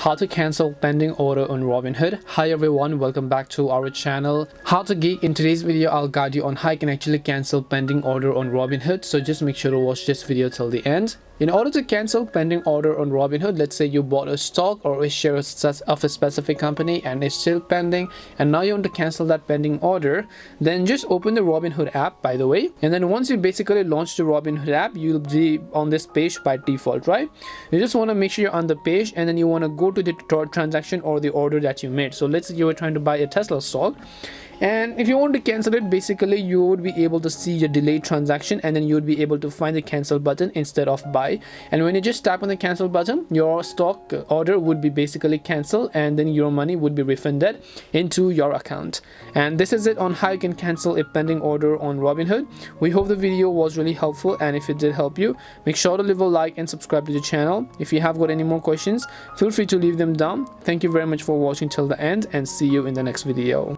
how to cancel pending order on Robinhood. Hi everyone, welcome back to our channel How to Geek. In today's video I'll guide you on how you can actually cancel pending order on Robinhood, so just make sure to watch this video till the end. In order to cancel pending order on Robinhood, let's say you bought a stock or a share of a specific company and it's still pending, and now you want to cancel that pending order, then just open the Robinhood app, by the way. And then once you basically launch the Robinhood app, you'll be on this page by default, right? You just want to make sure you're on the page, and then you want to go to the transaction or the order that you made. So let's say you were trying to buy a Tesla stock, and if you want to cancel it, basically you would be able to see the delayed transaction, and then you would be able to find the cancel button instead of buy. And when you just tap on the cancel button, your stock order would be basically canceled, and then your money would be refunded into your account. And this is it on how you can cancel a pending order on Robinhood. We hope the video was really helpful, and if it did help you, make sure to leave a like and subscribe to the channel. If you have got any more questions, feel free to leave them down. Thank you very much for watching till the end, and see you in the next video.